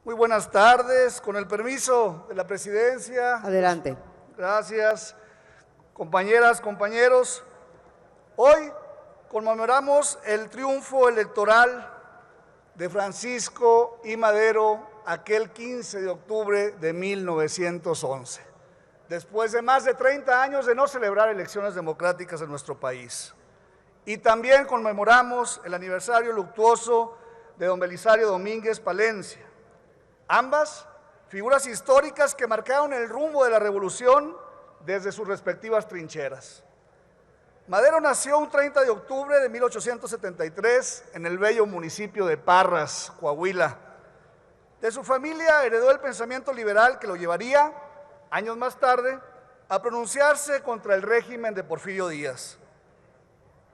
Muy buenas tardes, con el permiso de la presidencia. Adelante. Gracias, compañeras, compañeros. Hoy conmemoramos el triunfo electoral de Francisco I. Madero aquel 15 de octubre de 1911, después de más de 30 años de no celebrar elecciones democráticas en nuestro país. Y también conmemoramos el aniversario luctuoso de don Belisario Domínguez Palencia. Ambas figuras históricas que marcaron el rumbo de la revolución desde sus respectivas trincheras. Madero nació un 30 de octubre de 1873 en el bello municipio de Parras, Coahuila. De su familia heredó el pensamiento liberal que lo llevaría, años más tarde, a pronunciarse contra el régimen de Porfirio Díaz.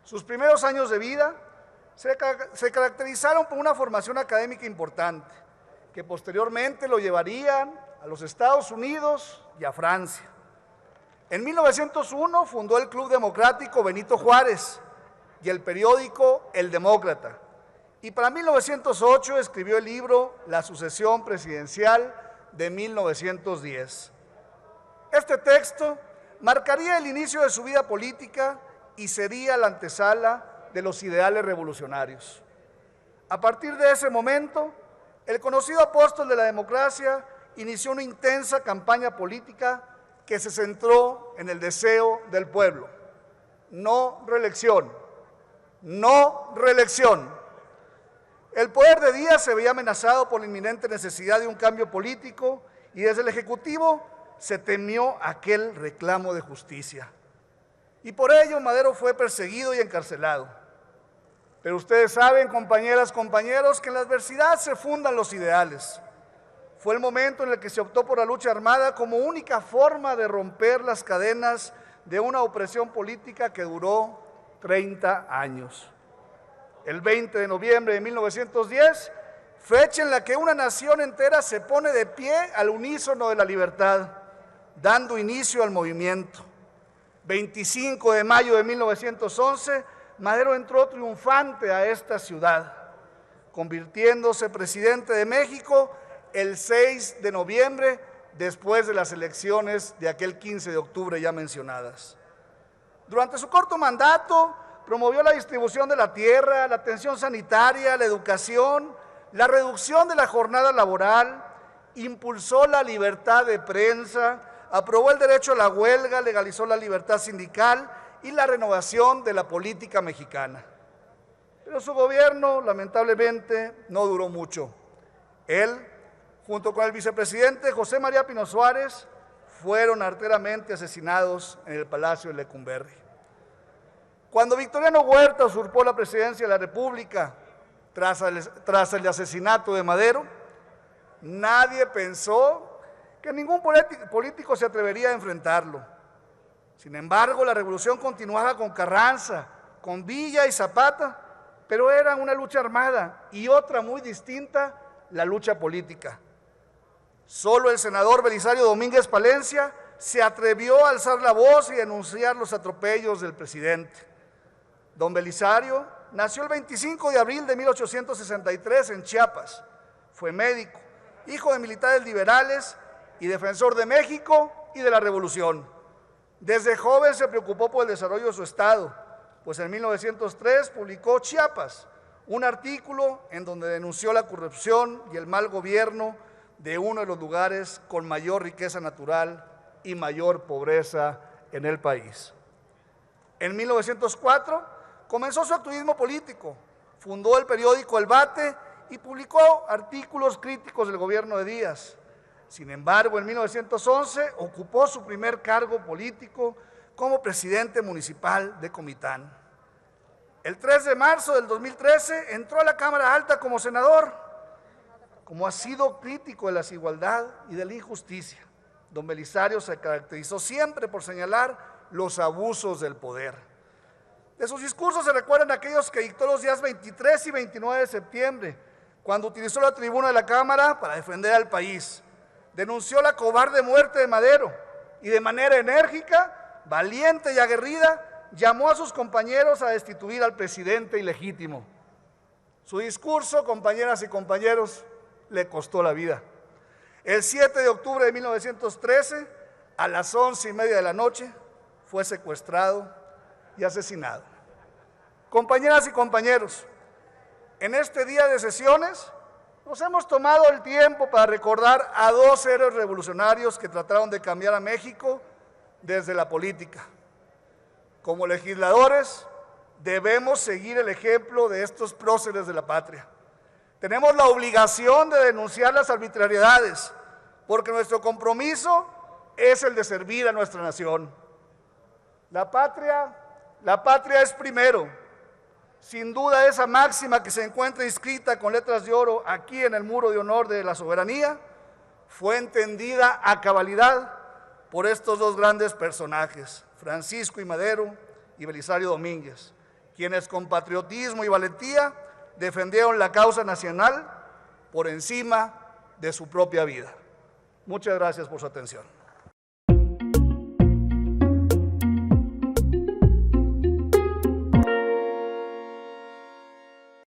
Sus primeros años de vida se caracterizaron por una formación académica importante, que posteriormente lo llevarían a los Estados Unidos y a Francia. En 1901 fundó el Club Democrático Benito Juárez y el periódico El Demócrata. Y para 1908 escribió el libro La sucesión presidencial de 1910. Este texto marcaría el inicio de su vida política y sería la antesala de los ideales revolucionarios. A partir de ese momento, el conocido apóstol de la democracia inició una intensa campaña política que se centró en el deseo del pueblo. No reelección, no reelección. El poder de Díaz se veía amenazado por la inminente necesidad de un cambio político y desde el Ejecutivo se temió aquel reclamo de justicia. Y por ello Madero fue perseguido y encarcelado. Pero ustedes saben, compañeras, compañeros, que en la adversidad se fundan los ideales. Fue el momento en el que se optó por la lucha armada como única forma de romper las cadenas de una opresión política que duró 30 años. El 20 de noviembre de 1910, fecha en la que una nación entera se pone de pie al unísono de la libertad, dando inicio al movimiento. 25 de mayo de 1911, Madero entró triunfante a esta ciudad, convirtiéndose presidente de México el 6 de noviembre, después de las elecciones de aquel 15 de octubre ya mencionadas. Durante su corto mandato, promovió la distribución de la tierra, la atención sanitaria, la educación, la reducción de la jornada laboral, impulsó la libertad de prensa, aprobó el derecho a la huelga, legalizó la libertad sindical y la renovación de la política mexicana. Pero su gobierno, lamentablemente, no duró mucho. Él, junto con el vicepresidente José María Pino Suárez, fueron arteramente asesinados en el Palacio de Lecumberri. Cuando Victoriano Huerta usurpó la presidencia de la República tras el asesinato de Madero, nadie pensó que ningún político se atrevería a enfrentarlo. Sin embargo, la revolución continuaba con Carranza, con Villa y Zapata, pero era una lucha armada y otra muy distinta, la lucha política. Solo el senador Belisario Domínguez Palencia se atrevió a alzar la voz y denunciar los atropellos del presidente. Don Belisario nació el 25 de abril de 1863 en Chiapas. Fue médico, hijo de militares liberales y defensor de México y de la Revolución. Desde joven se preocupó por el desarrollo de su estado, pues en 1903 publicó Chiapas, un artículo en donde denunció la corrupción y el mal gobierno de uno de los lugares con mayor riqueza natural y mayor pobreza en el país. En 1904 comenzó su activismo político, fundó el periódico El Bate y publicó artículos críticos del gobierno de Díaz. Sin embargo, en 1911 ocupó su primer cargo político como presidente municipal de Comitán. El 3 de marzo del 2013 entró a la Cámara Alta como senador. Como ha sido crítico de la desigualdad y de la injusticia, don Belisario se caracterizó siempre por señalar los abusos del poder. De sus discursos se recuerdan aquellos que dictó los días 23 y 29 de septiembre, cuando utilizó la tribuna de la Cámara para defender al país. Denunció la cobarde muerte de Madero y de manera enérgica, valiente y aguerrida, llamó a sus compañeros a destituir al presidente ilegítimo. Su discurso, compañeras y compañeros, le costó la vida. El 7 de octubre de 1913, a las 11:30 de la noche, fue secuestrado y asesinado. Compañeras y compañeros, en este día de sesiones nos hemos tomado el tiempo para recordar a dos héroes revolucionarios que trataron de cambiar a México desde la política. Como legisladores, debemos seguir el ejemplo de estos próceres de la patria. Tenemos la obligación de denunciar las arbitrariedades, porque nuestro compromiso es el de servir a nuestra nación. La patria es primero. Sin duda, esa máxima que se encuentra inscrita con letras de oro aquí en el muro de honor de la soberanía fue entendida a cabalidad por estos dos grandes personajes, Francisco I. Madero y Belisario Domínguez, quienes con patriotismo y valentía defendieron la causa nacional por encima de su propia vida. Muchas gracias por su atención.